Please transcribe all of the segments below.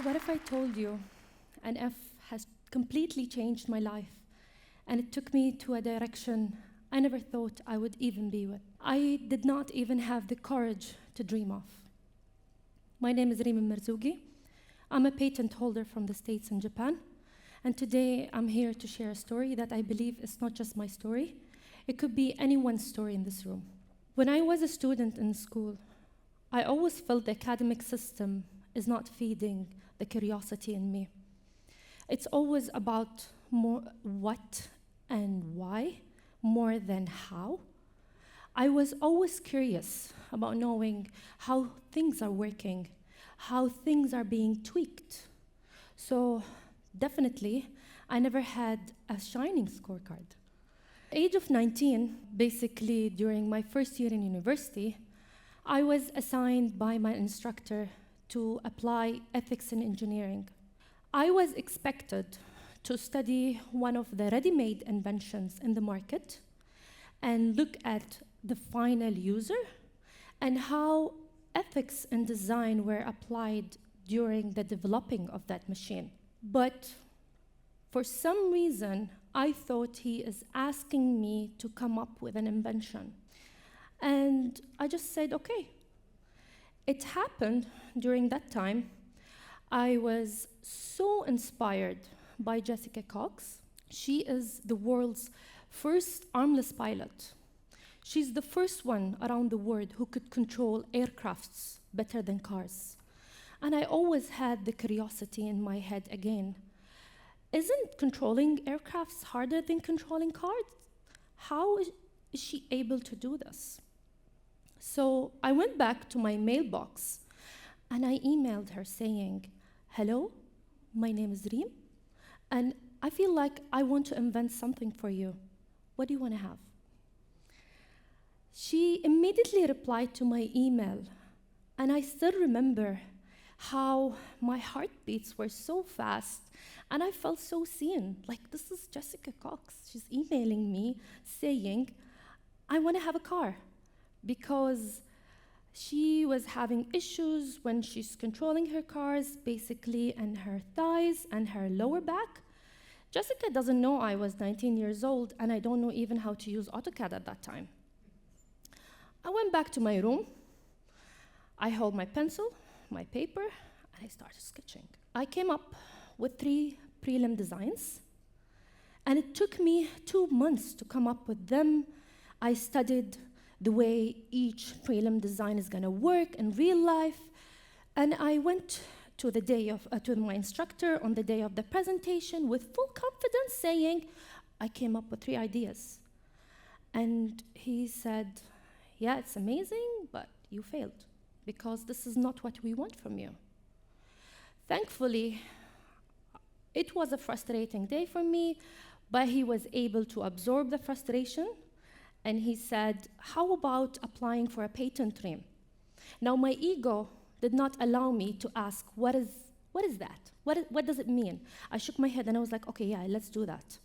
What if I told you an F has completely changed my life and it took me to a direction I never thought I would even be with? I did not even have the courage to dream of. My name is Reem Al Marzooqi. I'm a patent holder from the States and Japan, and today I'm here to share a story that I believe is not just my story. It could be anyone's story in this room. When I was a student in school, I always felt the academic system is not feeding the curiosity in me. It's always about more what and why, more than how. I was always curious about knowing how things are working, how things are being tweaked. So definitely, I never had a shining scorecard. Age of 19, basically during my first year in university, I was assigned by my instructor to apply ethics in engineering. I was expected to study one of the ready-made inventions in the market and look at the final user and how ethics and design were applied during the developing of that machine. But for some reason, I thought he is asking me to come up with an invention. And I just said, okay. It happened during that time. I was so inspired by Jessica Cox. She is the world's first armless pilot. She's the first one around the world who could control aircrafts better than cars. And I always had the curiosity in my head again. Isn't controlling aircrafts harder than controlling cars? How is she able to do this? So I went back to my mailbox and I emailed her saying, hello, my name is Reem, and I feel like I want to invent something for you. What do you want to have? She immediately replied to my email, and I still remember how my heartbeats were so fast, and I felt so seen. Like, this is Jessica Cox. She's emailing me saying, I want to have a car, because she was having issues when she's controlling her cars, basically, and her thighs and her lower back. Jessica doesn't know I was 19 years old, and I don't know even how to use AutoCAD at that time. I went back to my room. I held my pencil, my paper, and I started sketching. I came up with 3 prelim designs, and it took me 2 months to come up with them. I studied the way each prelim design is going to work in real life, and I went to to my instructor on the day of the presentation with full confidence, saying, I came up with 3 ideas. And he said, yeah, it's amazing, but you failed, because this is not what we want from you. Thankfully, it was a frustrating day for me, but he was able to absorb the frustration, and he said, how about applying for a patent, Reem? Now, my ego did not allow me to ask, what is that? What does it mean? I shook my head and I was like, okay, yeah, let's do that.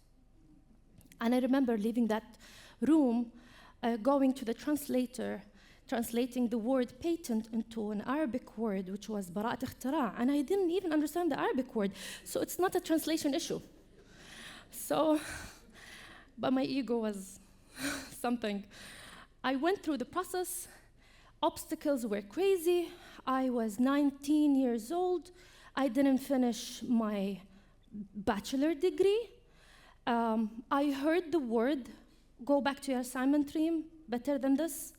And I remember leaving that room, going to the translator, translating the word patent into an Arabic word, which was bara'at ikhtira', and I didn't even understand the Arabic word, so it's not a translation issue. So, but my ego was something. I went through the process. Obstacles were crazy. I was 19 years old. I didn't finish my bachelor degree. I heard the word, go back to your assignment, Reem, better than this,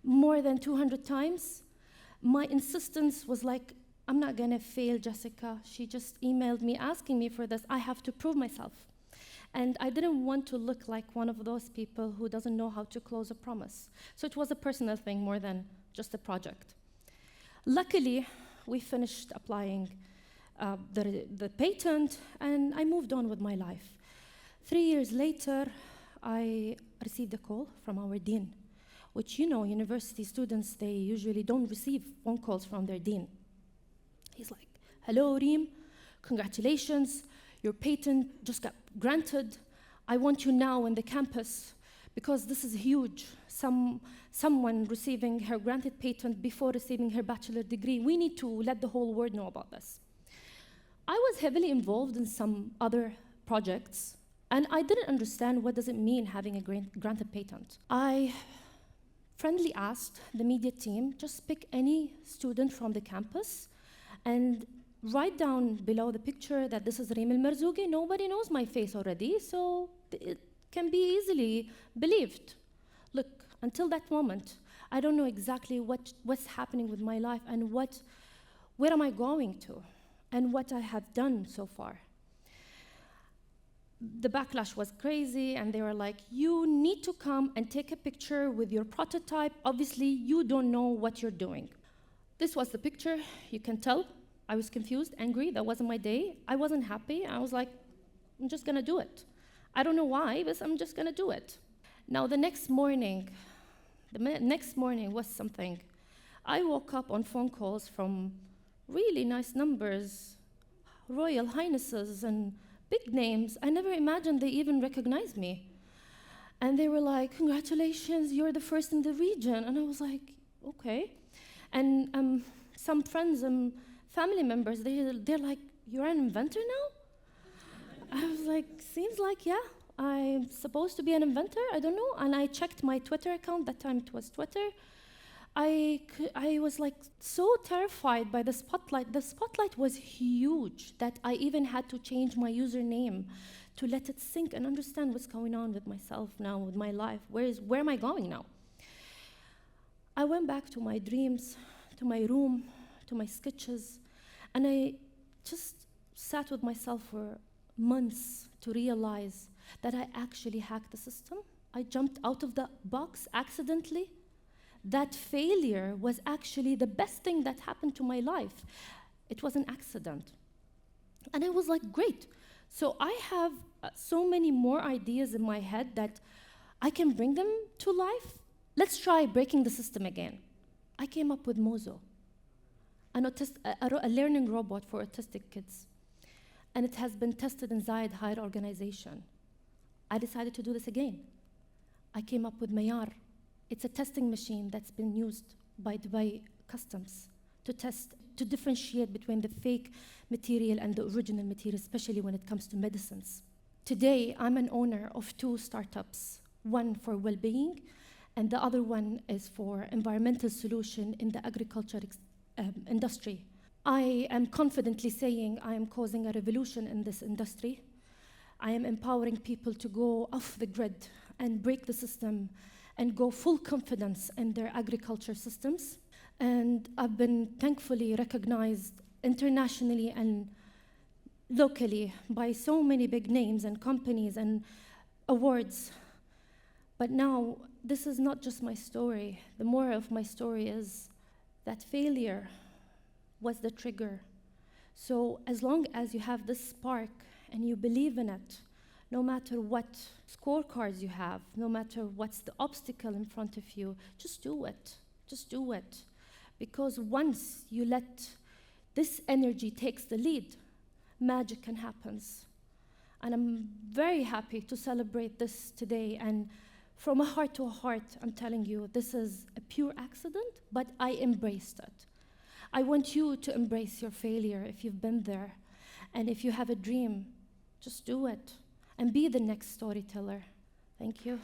more than 200 times. My insistence was like, I'm not gonna fail Jessica. She just emailed me asking me for this. I have to prove myself. And I didn't want to look like one of those people who doesn't know how to close a promise. So it was a personal thing more than just a project. Luckily, we finished applying the patent, and I moved on with my life. 3 years later, I received a call from our dean, which, you know, university students, they usually don't receive phone calls from their dean. He's like, hello, Reem, congratulations. Your patent just got granted. I want you now in the campus because this is huge. Someone receiving her granted patent before receiving her bachelor degree. We need to let the whole world know about this. I was heavily involved in some other projects, and I didn't understand what does it mean having a granted patent. I friendly asked the media team, just pick any student from the campus and write down below the picture that this is Reem Al Marzooqi. Nobody knows my face already, so it can be easily believed. Look, until that moment, I don't know exactly what's happening with my life and where am I going to and what I have done so far. The backlash was crazy, and they were like, you need to come and take a picture with your prototype. Obviously, you don't know what you're doing. This was the picture. You can tell I was confused, angry. That wasn't my day. I wasn't happy. I was like, I'm just going to do it. I don't know why, but I'm just going to do it. Now, the next morning was something. I woke up on phone calls from really nice numbers, royal highnesses, and big names. I never imagined they even recognized me. And they were like, congratulations, you're the first in the region. And I was like, okay. And some friends and family members, they're like, you're an inventor now? I was like, seems like, yeah, I'm supposed to be an inventor, I don't know. And I checked my Twitter account, that time it was Twitter. I was like so terrified by the spotlight. The spotlight was huge that I even had to change my username to let it sink and understand what's going on with myself now, with my life. Where am I going now? I went back to my dreams, to my room, to my sketches, and I just sat with myself for months to realize that I actually hacked the system. I jumped out of the box accidentally. That failure was actually the best thing that happened to my life. It was an accident. And I was like, great. So I have so many more ideas in my head that I can bring them to life. Let's try breaking the system again. I came up with Mozo, a learning robot for autistic kids. And it has been tested inside higher organization. I decided to do this again. I came up with Mayar. It's a testing machine that's been used by Dubai Customs to differentiate between the fake material and the original material, especially when it comes to medicines. Today, I'm an owner of 2 startups, one for well-being, and the other one is for environmental solution in the agriculture industry. I am confidently saying I am causing a revolution in this industry. I am empowering people to go off the grid and break the system and go full confidence in their agriculture systems. And I've been thankfully recognized internationally and locally by so many big names and companies and awards. But now, this is not just my story. The moral of my story is that failure was the trigger. So as long as you have this spark and you believe in it, no matter what scorecards you have, no matter what's the obstacle in front of you, just do it. Just do it. Because once you let this energy takes the lead, magic can happen. And I'm very happy to celebrate this today. And from a heart to a heart, I'm telling you, this is a pure accident, but I embraced it. I want you to embrace your failure if you've been there. And if you have a dream, just do it. And be the next storyteller. Thank you.